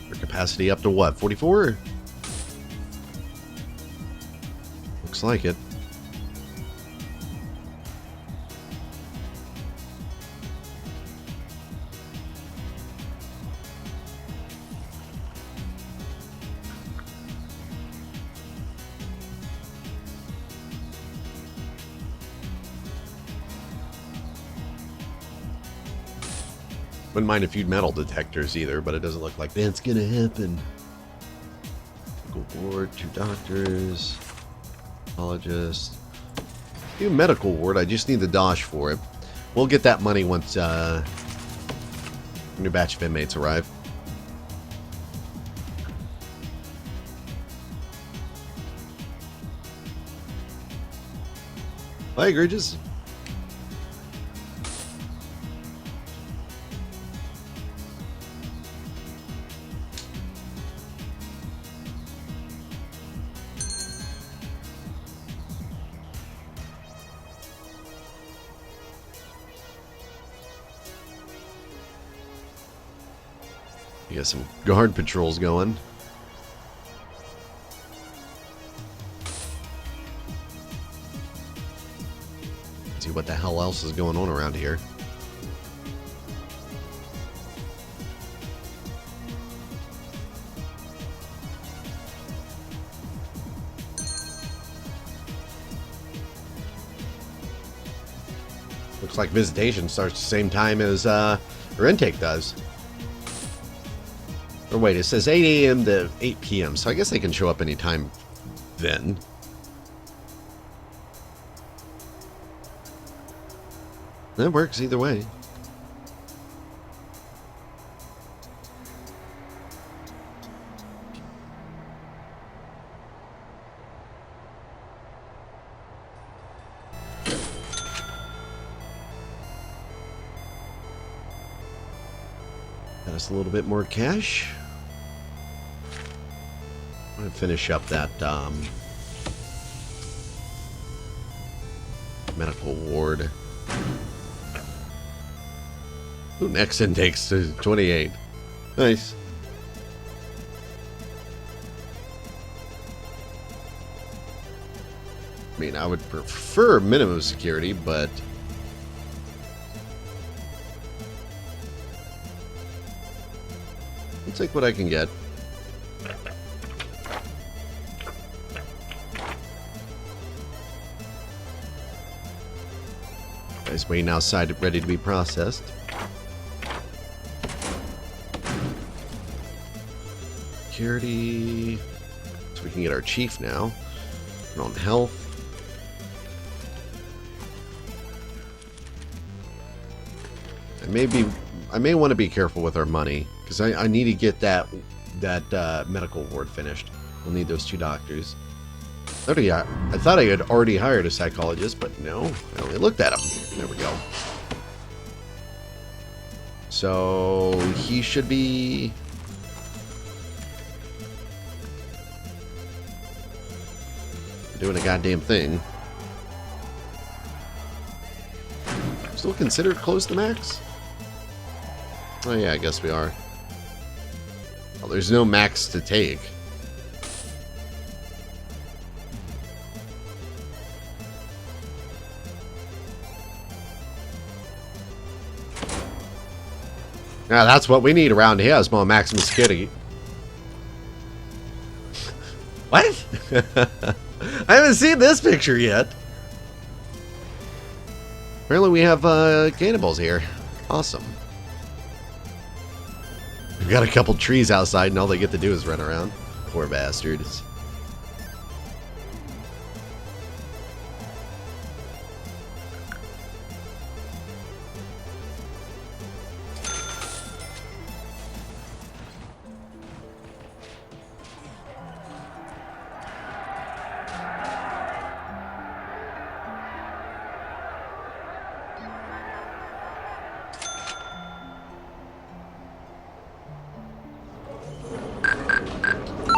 Their capacity up to what? 44? Looks like it. Wouldn't mind a few metal detectors either, but it doesn't look like that's gonna happen. Medical ward, 2 doctors, pathologist. New medical ward, I just need the dosh for it. We'll get that money once a new batch of inmates arrive. Hi, egregious. You got some guard patrols going. Let's see what the hell else is going on around here. Looks like visitation starts the same time as our intake does. Or wait, it says 8 a.m. to 8 p.m., so I guess they can show up anytime then. That works either way. Got us a little bit more cash. I'm going to finish up that medical ward. Ooh, next intake's to 28. Nice. I mean, I would prefer minimum security, but I'll take what I can get. Guys waiting outside, ready to be processed. Security. So we can get our chief now. And on health. I may want to be careful with our money because I need to get that medical ward finished. We'll need those 2 doctors. I thought I had already hired a psychologist, but no, I only looked at him. There we go. So he should be doing a goddamn thing. Still considered close to max? Oh yeah, I guess we are. Well, there's no max to take. Now that's what we need around here, is more maximum security. What? I haven't seen this picture yet. Apparently we have cannibals here. Awesome. We've got a couple trees outside and all they get to do is run around. Poor bastards.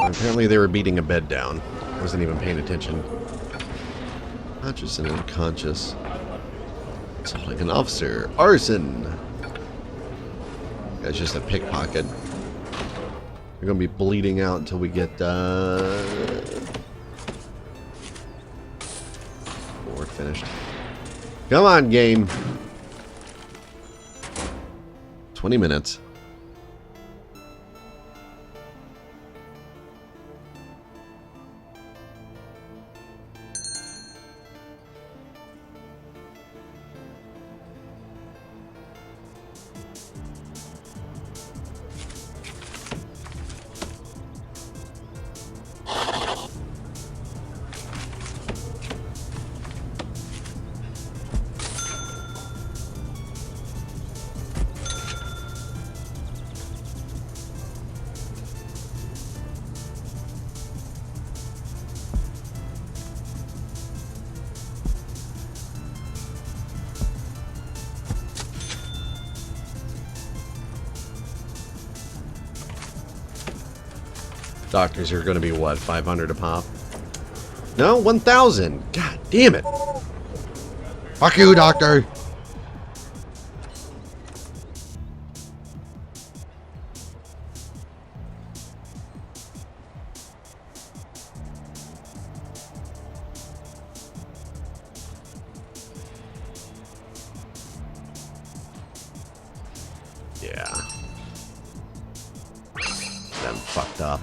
Apparently they were beating a bed down. I wasn't even paying attention. Conscious and unconscious. Assaulting an officer. Arson. Guy's just a pickpocket. We're gonna be bleeding out until we get we're finished. Come on, game. 20 minutes. Doctors are going to be, what, 500 a pop? No, 1,000. God damn it. Fuck you, doctor. Yeah. I'm fucked up.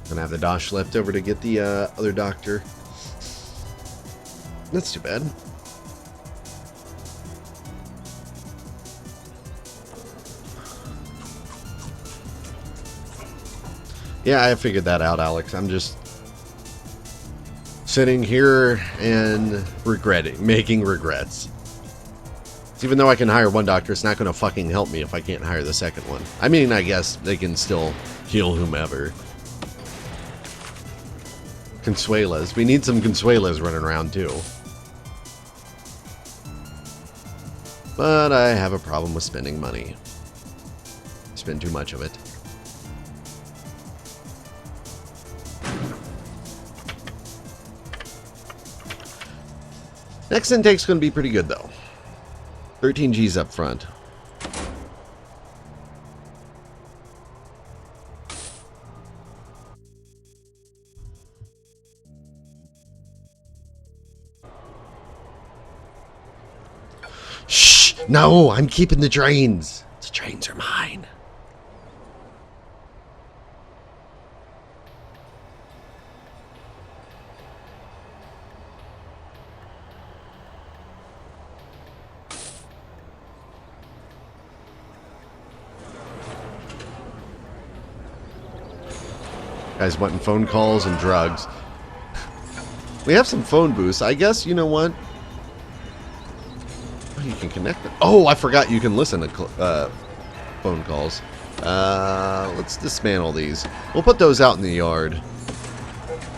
Gonna have the dosh left over to get the other doctor. That's too bad. Yeah, I figured that out, Alex. I'm just sitting here and making regrets. Even though I can hire one doctor, it's not going to fucking help me if I can't hire the second one. I mean, I guess they can still heal whomever. Consuelas. We need some Consuelas running around too. But I have a problem with spending money. Spend too much of it. Next intake's going to be pretty good though. 13 G's up front. Shh! No, I'm keeping the drains. The drains are mine. Guys wanting phone calls and drugs. We have some phone booths. I guess, you know what? Oh, you can connect them. Oh, I forgot you can listen to phone calls. Let's dismantle these. We'll put those out in the yard.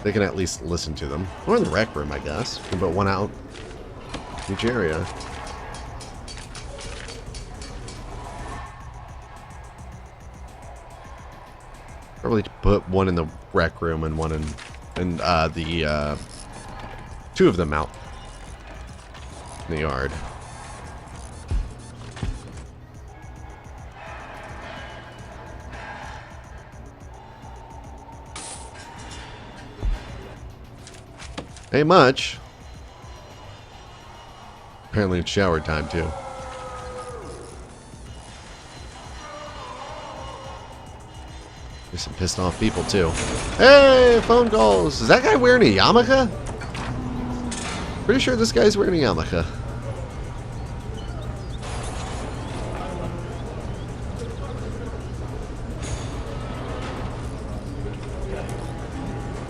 They can at least listen to them. Or in the rec room, I guess. We can put one out in each area. Probably put one in the rec room and one in the two of them out in the yard. Ain't much. Apparently it's shower time too. There's some pissed off people too. Hey, phone calls. Is that guy wearing a yarmulke? Pretty sure this guy's wearing a yarmulke.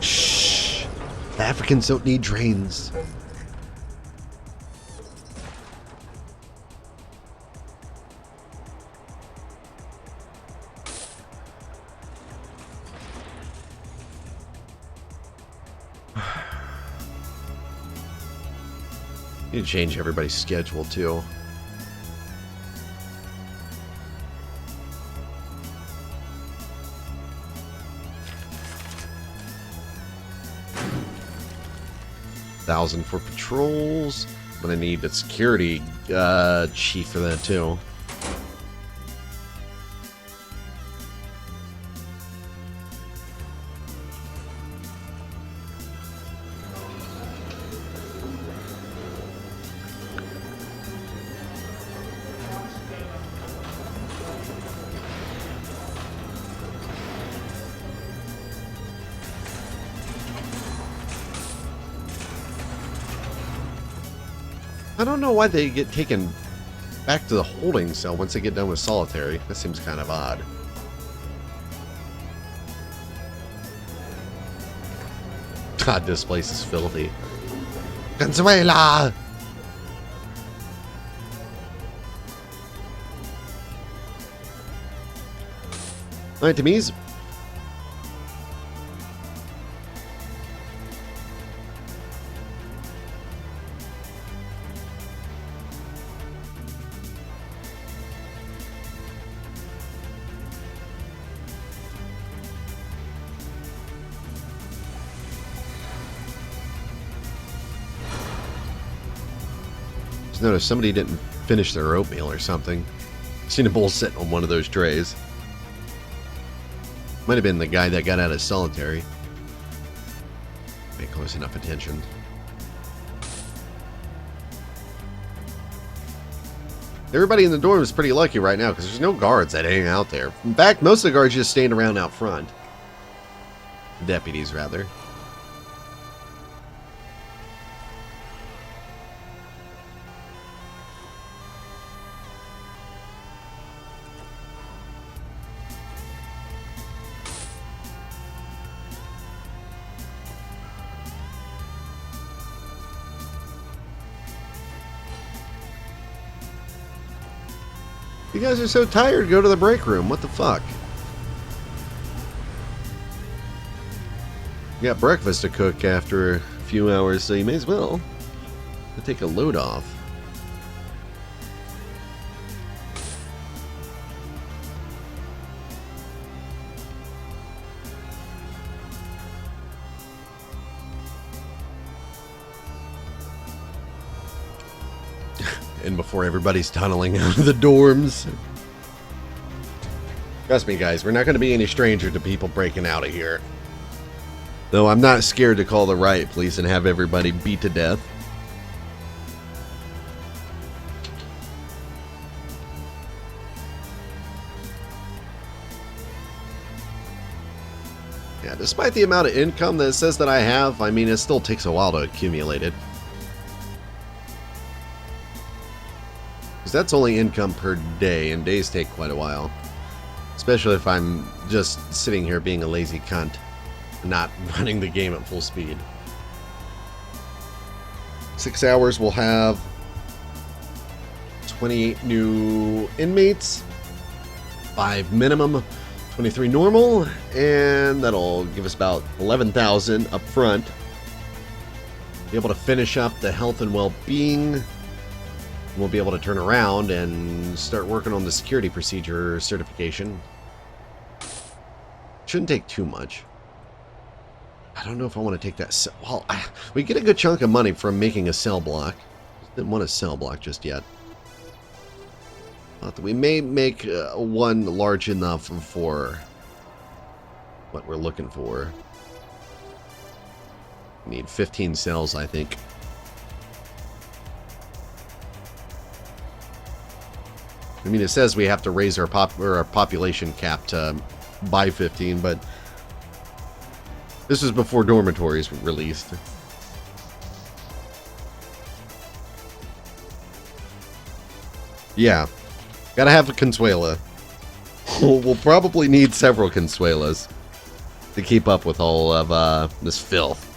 Shh. The Africans don't need drains. Need to change everybody's schedule too. 1,000 for patrols. I'm gonna need the security chief for that too. I don't know why they get taken back to the holding cell once they get done with solitary. That seems kind of odd. God, this place is filthy. Consuela! Alright, Tamiz. Just noticed somebody didn't finish their oatmeal or something. Seen a bowl sitting on one of those trays. Might have been the guy that got out of solitary. Pay close enough attention. Everybody in the dorm is pretty lucky right now because there's no guards that hang out there. In fact, most of the guards just stand around out front. Deputies, rather. You guys are so tired, go to the break room. What the fuck? You got breakfast to cook after a few hours, so you may as well take a load off. And before everybody's tunneling out of the dorms. Trust me, guys, we're not going to be any stranger to people breaking out of here. Though I'm not scared to call the riot police and have everybody beat to death. Yeah, despite the amount of income that it says that I have, I mean, it still takes a while to accumulate it. That's only income per day, and days take quite a while. Especially if I'm just sitting here being a lazy cunt, and not running the game at full speed. 6 hours we'll have 28 new inmates, 5 minimum, 23 normal, and that'll give us about 11,000 up front. Be able to finish up the health and well-being. We'll be able to turn around and start working on the security procedure certification. Shouldn't take too much. I don't know if I want to take that. Well, we get a good chunk of money from making a cell block. Didn't want a cell block just yet. But we may make one large enough for what we're looking for. We need 15 cells, I think. I mean, it says we have to raise our population cap to by 15, but this is before dormitories were released. Yeah, gotta have a Consuela. We'll probably need several Consuelas to keep up with all of this filth.